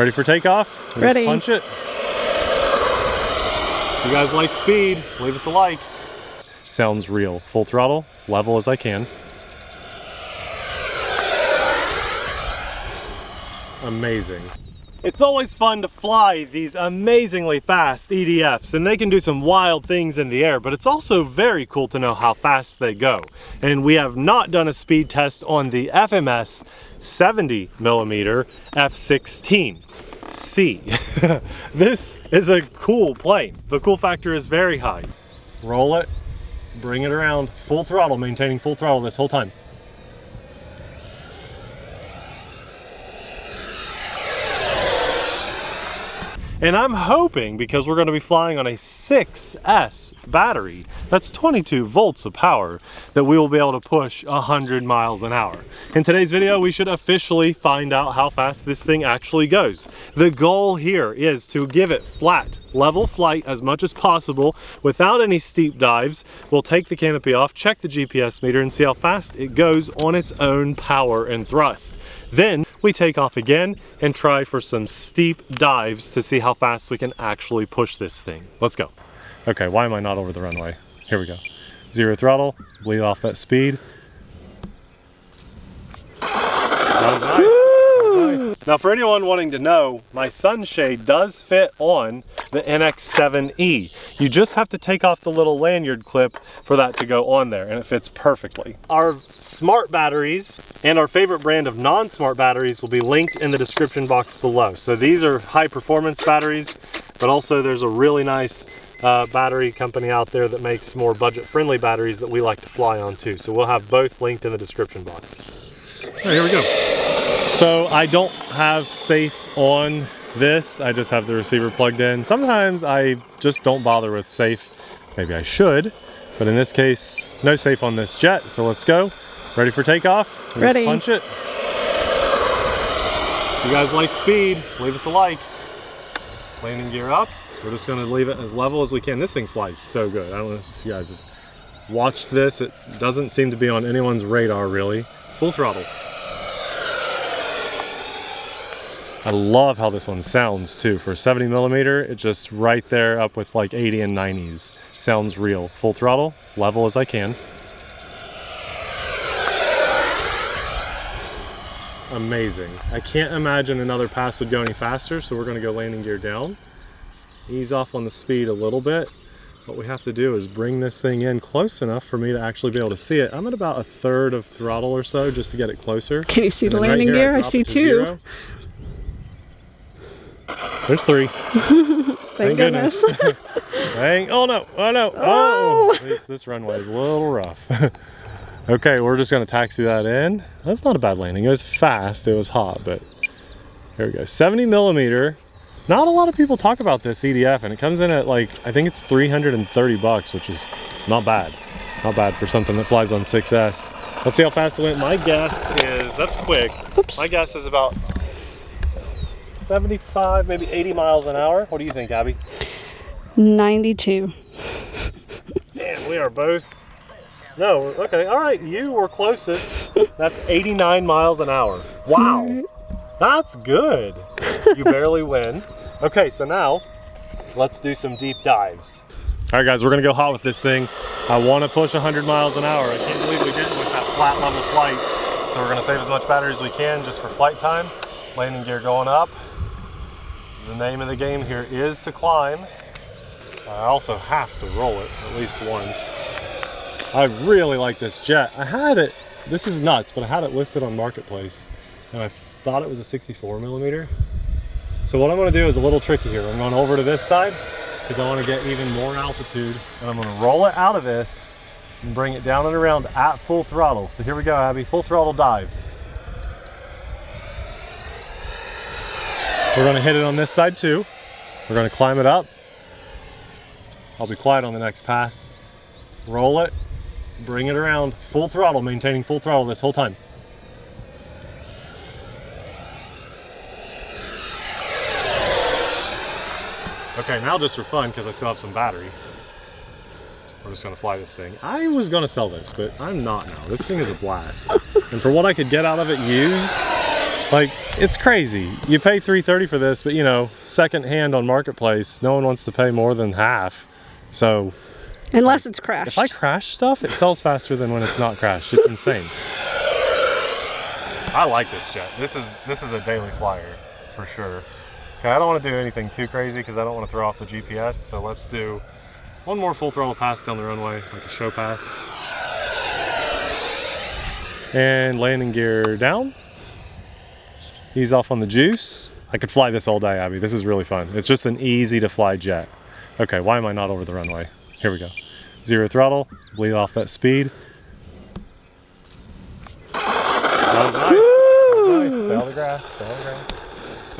Ready for takeoff? Ready. Punch it. If you guys like speed, leave us a like. Sounds real. Full throttle, level as I can. Amazing. It's always fun to fly these amazingly fast EDFs, and they can do some wild things in the air, but it's also very cool to know how fast they go. And we have not done a speed test on the FMS 70mm F-16 C. This is a cool plane. The cool factor is very high. Roll it, bring it around, full throttle, maintaining full throttle this whole time. And I'm hoping, because we're going to be flying on a 6S battery, that's 22 volts of power, that we will be able to push 100 miles an hour. In today's video, we should officially find out how fast this thing actually goes. The goal here is to give it flat, level flight as much as possible without any steep dives. We'll take the canopy off, check the GPS meter, and see how fast it goes on its own power and thrust. Then we take off again and try for some steep dives to see how fast we can actually push this thing. Let's go. Okay, why am I not over the runway? Here we go. Zero throttle, bleed off that speed. That was nice. Now for anyone wanting to know, my sunshade does fit on the NX7E. You just have to take off the little lanyard clip for that to go on there, and it fits perfectly. Our smart batteries and our favorite brand of non-smart batteries will be linked in the description box below. So these are high performance batteries, but also there's a really nice battery company out there that makes more budget friendly batteries that we like to fly on too. So we'll have both linked in the description box. All right, here we go. So I don't have safe on this, I just have the receiver plugged in. Sometimes I just don't bother with safe. Maybe I should, but in this case, no safe on this jet, so let's go. Ready for takeoff? Ready. Punch it. If you guys like speed, leave us a like. Landing gear up. We're just gonna leave it as level as we can. This thing flies so good. I don't know if you guys have watched this. It doesn't seem to be on anyone's radar really. Full throttle. I love how this one sounds too. For 70mm, it's just right there up with like 80 and 90s. Sounds real. Full throttle, level as I can. Amazing. I can't imagine another pass would go any faster, so we're gonna go landing gear down. Ease off on the speed a little bit. What we have to do is bring this thing in close enough for me to actually be able to see it. I'm at about 1/3 of throttle or so just to get it closer. Can you see the landing gear? I see 2. 0. There's 3. Thank goodness. Dang. Oh no, oh no, oh! This runway is a little rough. Okay, we're just gonna taxi that in. That's not a bad landing. It was fast, it was hot, but here we go. 70mm. Not a lot of people talk about this EDF, and it comes in at like, I think it's 330 bucks, which is not bad. Not bad for something that flies on 6S. Let's see how fast it went. My guess is, that's quick. Oops. My guess is about 75, maybe 80 miles an hour. What do you think, Abby? 92. Man, we are both. No, okay, all right, you were closest. That's 89 miles an hour. Wow, that's good. You barely win. Okay, so now let's do some deep dives. All right, guys, we're gonna go hot with this thing. I wanna push 100 miles an hour. I can't believe we didn't with that flat level flight. So we're gonna save as much battery as we can just for flight time. Landing gear going up. The name of the game here is to climb. I also have to roll it at least once. I really like this jet. I had it, this is nuts, but I had it listed on Marketplace and I thought it was a 64mm. So what I'm gonna do is a little tricky here. I'm going over to this side because I wanna get even more altitude, and I'm gonna roll it out of this and bring it down and around at full throttle. So here we go, Abby, full throttle dive. We're gonna hit it on this side too. We're gonna climb it up. I'll be quiet on the next pass. Roll it, bring it around, full throttle, maintaining full throttle this whole time. Okay, now just for fun, because I still have some battery, we're just gonna fly this thing. I was gonna sell this, but I'm not now. This thing is a blast. And for what I could get out of it used, Like, it's crazy. You pay $330 for this, but you know, second hand on Marketplace, no one wants to pay more than half. So, unless it's crashed. If I crash stuff, it sells faster than when it's not crashed. It's insane. I like this jet. This is a daily flyer for sure. Okay, I don't want to do anything too crazy because I don't want to throw off the GPS. So let's do one more full throttle pass down the runway, like a show pass. And landing gear down. Ease off on the juice. I could fly this all day, Abby. This is really fun. It's just an easy to fly jet. Okay, why am I not over the runway? Here we go. Zero throttle, bleed off that speed. That was nice. Nice. Stay on the grass. Stay on the grass.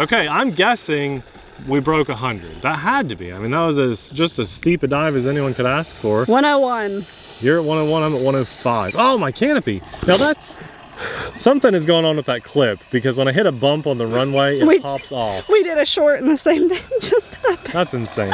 Okay, I'm guessing we broke 100. That had to be. I mean, that was just as steep a dive as anyone could ask for. 101. You're at 101, I'm at 105. Oh, my canopy. Now that's, something is going on with that clip because when I hit a bump on the runway, it pops off. We did a short and the same thing just happened. That's insane.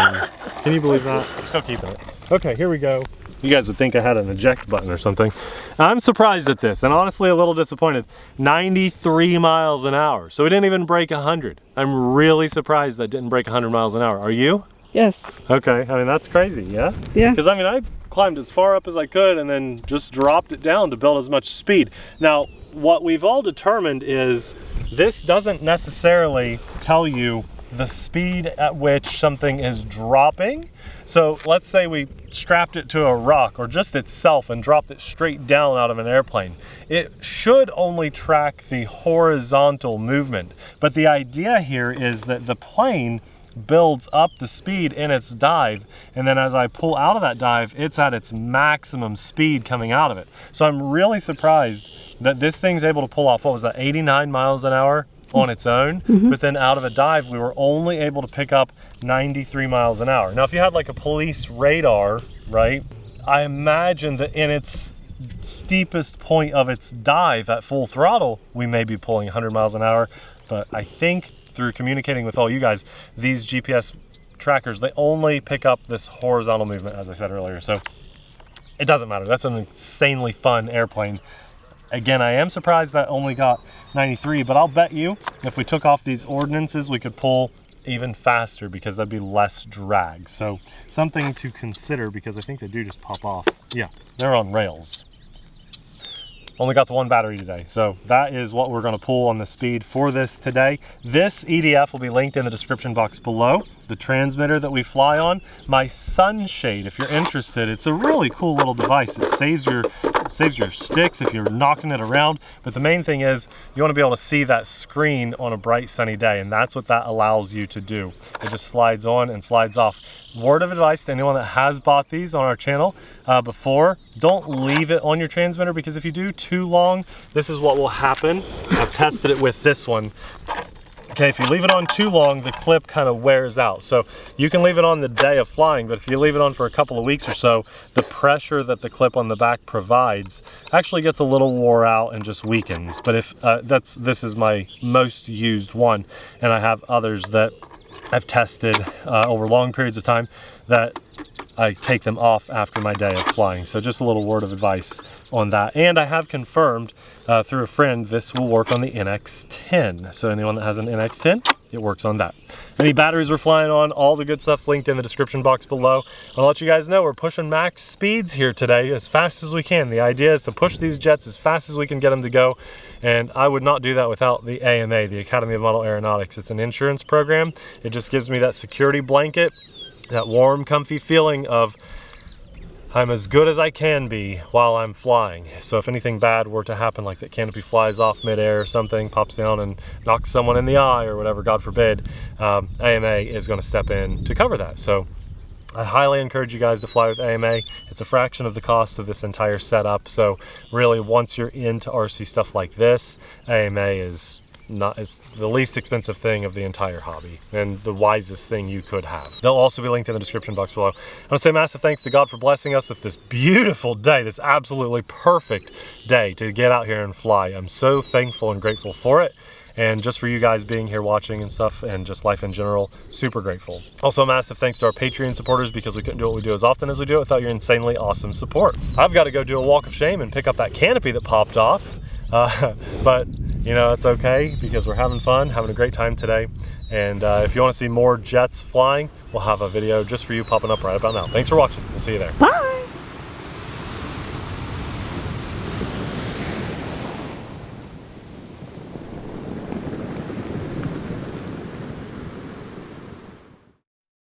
Can you believe that? I'm still keeping it. Okay, here we go. You guys would think I had an eject button or something. I'm surprised at this and honestly a little disappointed. 93 miles an hour. So we didn't even break 100. I'm really surprised that didn't break 100 miles an hour. Are you? Yes. Okay, I mean, that's crazy, yeah? Yeah. Because I mean, I climbed as far up as I could and then just dropped it down to build as much speed. Now, what we've all determined is this doesn't necessarily tell you the speed at which something is dropping. So let's say we strapped it to a rock or just itself and dropped it straight down out of an airplane. It should only track the horizontal movement. But the idea here is that the plane builds up the speed in its dive, and then as I pull out of that dive, it's at its maximum speed coming out of it. So I'm really surprised that this thing's able to pull off, what was that, 89 miles an hour on its own, but then out of a dive we were only able to pick up 93 miles an hour. Now if you had like a police radar, right, I imagine that in its steepest point of its dive at full throttle we may be pulling 100 miles an hour, but I think through communicating with all you guys, these GPS trackers, they only pick up this horizontal movement, as I said earlier. So it doesn't matter. That's an insanely fun airplane. Again, I am surprised that only got 93, but I'll bet you if we took off these ordinances, we could pull even faster because that'd be less drag. So something to consider because I think they do just pop off. Yeah, they're on rails. Only got the one battery today. So that is what we're gonna pull on the speed for this today. This EDF will be linked in the description box below. The transmitter that we fly on, my sunshade, if you're interested, it's a really cool little device. It saves your sticks if you're knocking it around. But the main thing is you wanna be able to see that screen on a bright sunny day, and that's what that allows you to do. It just slides on and slides off. Word of advice to anyone that has bought these on our channel before, don't leave it on your transmitter because if you do too long, this is what will happen. I've tested it with this one. Okay, if you leave it on too long, the clip kind of wears out. So you can leave it on the day of flying, but if you leave it on for a couple of weeks or so, the pressure that the clip on the back provides actually gets a little wore out and just weakens. But if this is my most used one, and I have others that I've tested over long periods of time that I take them off after my day of flying. So just a little word of advice on that. And I have confirmed through a friend this will work on the NX10. So anyone that has an NX10, it works on that. Any batteries we're flying on, all the good stuff's linked in the description box below. I'll let you guys know we're pushing max speeds here today as fast as we can. The idea is to push these jets as fast as we can get them to go. And I would not do that without the AMA, the Academy of Model Aeronautics. It's an insurance program. It just gives me that security blanket, that warm, comfy feeling of I'm as good as I can be while I'm flying. So if anything bad were to happen, like that canopy flies off midair or something, pops down and knocks someone in the eye or whatever, God forbid, AMA is going to step in to cover that. So I highly encourage you guys to fly with AMA. It's a fraction of the cost of this entire setup. So really, once you're into RC stuff like this, AMA is it's the least expensive thing of the entire hobby and the wisest thing you could have. They'll also be linked in the description box below. I want to say massive thanks to God for blessing us with this beautiful day, this absolutely perfect day to get out here and fly. I'm so thankful and grateful for it. And just for you guys being here watching and stuff, and just life in general, super grateful. Also, massive thanks to our Patreon supporters because we couldn't do what we do as often as we do it without your insanely awesome support. I've got to go do a walk of shame and pick up that canopy that popped off. But you know, it's okay because we're having fun, having a great time today. And if you want to see more jets flying, we'll have a video just for you popping up right about now. Thanks for watching. We'll see you there. Bye.